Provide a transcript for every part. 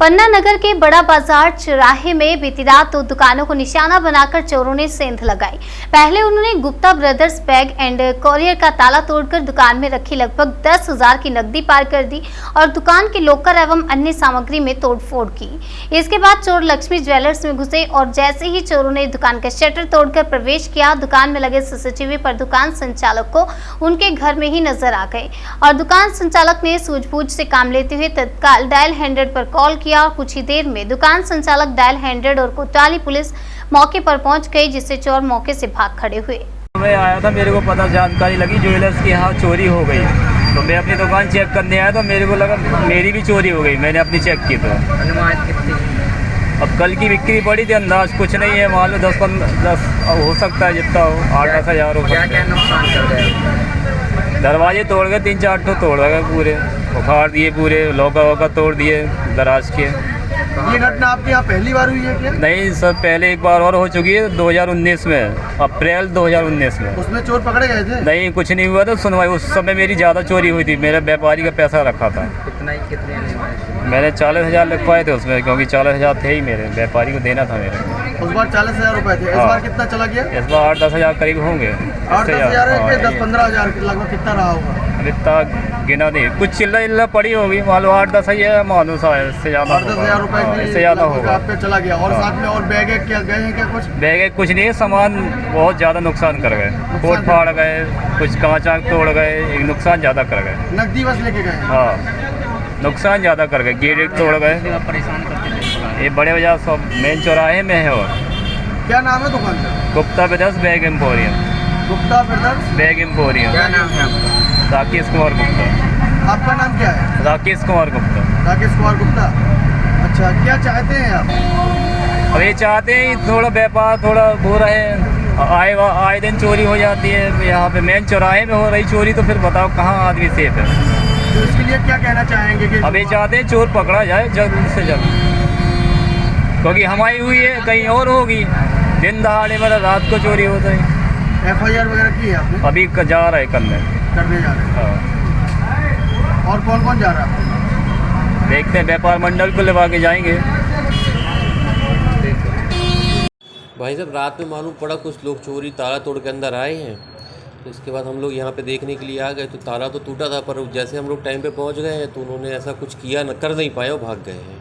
पन्ना नगर के बड़ा बाजार चौराहे में बीती रात 2 दुकानों को निशाना बनाकर चोरों ने सेंध लगाई। पहले उन्होंने Gupta brothers bag and courier का ताला तोड़कर दुकान में रखी लगभग 10,000 की नकदी पार कर दी और दुकान के लॉकर एवं अन्य सामग्री में तोड़फोड़ की। इसके बाद चोर लक्ष्मी ज्वेलर्स में घुसे और जैसे ही चोरों ने दुकान का शटर तोड़कर प्रवेश किया, दुकान में लगे सीसीटीवी पर दुकान संचालक को उनके घर में ही नजर आ गए और दुकान संचालक ने सूझबूझ से काम लेते हुए तत्काल डायल 100 पर कॉल किया। कुछ ही देर में दुकान संचालक डायल 100 और कोतवाली पुलिस मौके पर पहुंच गई, जिससे चोर मौके से भाग खड़े हुए। मैं आया था, मेरे को पता जानकारी लगी ज्वेलर्स की यहाँ चोरी हो गई, तो मैं अपनी दुकान चेक करने आया तो मेरे को लगा मेरी भी चोरी हो गई। मैंने अपनी चेक की तो अब कल की बिक्री पड़ी थी, अंदाज कुछ नहीं है, मान लो 10 हो सकता है, जितना हो 8-10 हज़ार हो। क्या नुकसान कर रहे हैं? दरवाजे तोड़ गए, 3-4 तो तोड़ गए, पूरे उखाड़ दिए, पूरे लौका तोड़ दिए दराज के। ये घटना आपके यहाँ पहली बार हुई है क्या? नहीं सर, पहले एक बार और हो चुकी है 2019 में, अप्रैल 2019 में। उसमें चोर पकड़े गए थे? नहीं, कुछ नहीं हुआ था सुनवाई। उस समय मेरी ज़्यादा चोरी हुई थी, मेरे व्यापारी का पैसा रखा था। कितने मैंने 40,000 लिखवाए थे उसमें, क्योंकि 40,000 थे ही मेरे, व्यापारी को देना था मेरे। उस बार 40,000 रुपए थे। इस बार कितना चला गया? इस बार 8-10 हज़ार करीब होंगे। 8-10 हज़ार 10-15 हज़ार लगभग कितना रहा होगा? इतना गिना नहीं, कुछ चिल्ला पड़ी होगी, मान लो 8-10 हज़ार मानो सा, इससे ज़्यादा 8-10 हज़ार रुपए इससे ज़्यादा होगा। आप पे चला गया। और साथ में और बैग क्या गए हैं क्या? कुछ बैग कुछ नहीं है, सामान बहुत ज़्यादा नुकसान कर गए, कोट फाड़ गए, कुछ कांच तोड़ गए, नुकसान ज़्यादा कर गए। नकदी बस लेके गए? हाँ, नुकसान ज़्यादा कर गए, गेट तोड़ गए। परेशान करते थे। ये बड़े बाजार सब मेन चौराहे में है। और क्या नाम है दुकान का? Gupta brothers bag emporium. Gupta brothers bag emporium. क्या नाम है आपका? राकेश कुमार गुप्ता। आपका नाम क्या है? राकेश कुमार गुप्ता। राकेश कुमार गुप्ता। अच्छा, क्या चाहते हैं आप? अब ये चाहते हैं थोड़ा व्यापार थोड़ा हो रहे, आए दिन चोरी हो जाती है, यहाँ पे मेन चौराहे में हो रही चोरी, तो फिर बताओ कहाँ आदमी सेफ है। तो इसके लिए क्या कहना चाहेंगे कि अब ये चाहते हैं चोर पकड़ा जाए जल्द से जल्द, क्योंकि हमारी हुई है, कहीं और होगी, दिन दहाड़े मतलब रात को चोरी होता है। FIR वगैरह की है आपने? अभी जा रहा है करने जा रहे हैं। हाँ। और कौन कौन जा रहा है? देखते हैं, व्यापार मंडल को लगा के जाएंगे। भाई साहब, रात में मालूम पड़ा कुछ लोग चोरी ताला तोड़ के अंदर आए हैं। तो इसके बाद हम लोग यहाँ पे देखने के लिए आ गए, तो ताला तो टूटा था, पर जैसे हम लोग टाइम पे पहुँच गए हैं तो उन्होंने ऐसा कुछ किया न, कर नहीं पाए, वो भाग गए हैं।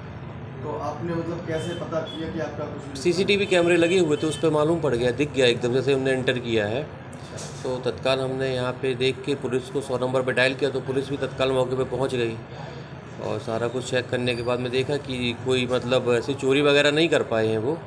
तो आपने मतलब कैसे पता किया कि आपका कुछ? CCTV कैमरे लगे हुए थे, उस पर मालूम पड़ गया, दिख गया एकदम जैसे हमने एंटर किया है। तो तत्काल हमने यहाँ पे देख के पुलिस को 100 नंबर पर डायल किया, तो पुलिस भी तत्काल मौके पे पहुँच गई और सारा कुछ चेक करने के बाद में देखा कि कोई मतलब ऐसी चोरी वगैरह नहीं कर पाए हैं। वो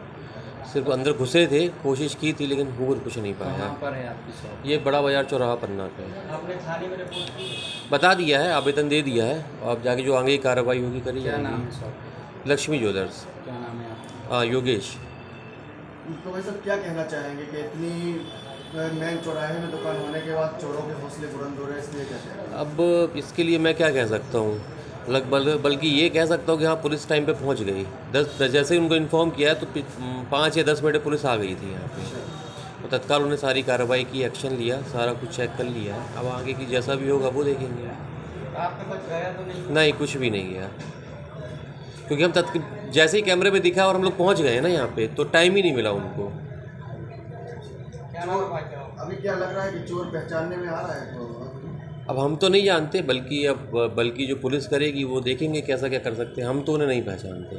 सिर्फ अंदर घुसे थे, कोशिश की थी, लेकिन हो कुछ नहीं पाया। कहाँ पर है आपकी शॉप? ये बड़ा बाजार चौराहा पन्ना पे है। आपने थाने में रिपोर्ट की? बता दिया है, आवेदन दे दिया है, अब जाके जो आगे की कार्रवाई होगी करी क्या नाम जाएगी। है शॉप? लक्ष्मी ज्वेलर्स। क्या नाम है आपका? हाँ, योगेश। तो भाई साहब, क्या कहना चाहेंगे कि इतनी मेन चौराहे में दुकान होने के बाद चोरों के हौसले बुलंद हो रहे हैं, इसलिए क्या कहेंगे? अब इसके लिए मैं क्या कह सकता हूँ, बल्कि ये कह सकता हूँ कि हाँ, पुलिस टाइम पे पहुँच गई। 10 जैसे ही उनको इन्फॉर्म किया तो 5 या 10 मिनट पुलिस आ गई थी यहाँ पे। तो तत्काल उन्होंने सारी कार्रवाई की, एक्शन लिया, सारा कुछ चेक कर लिया है। अब आगे की जैसा भी होगा वो देखेंगे। आपने कुछ गया तो नहीं? नहीं, कुछ भी नहीं गया, क्योंकि हम जैसे ही कैमरे में दिखा और हम लोग पहुँच गए ना यहाँ पे, तो टाइम ही नहीं मिला उनको। अभी क्या लग रहा है कि चोर पहचानने में आ रहा है? तो अब हम तो नहीं जानते, बल्कि जो पुलिस करेगी वो देखेंगे कैसा क्या कर सकते हैं, हम तो उन्हें नहीं पहचानते।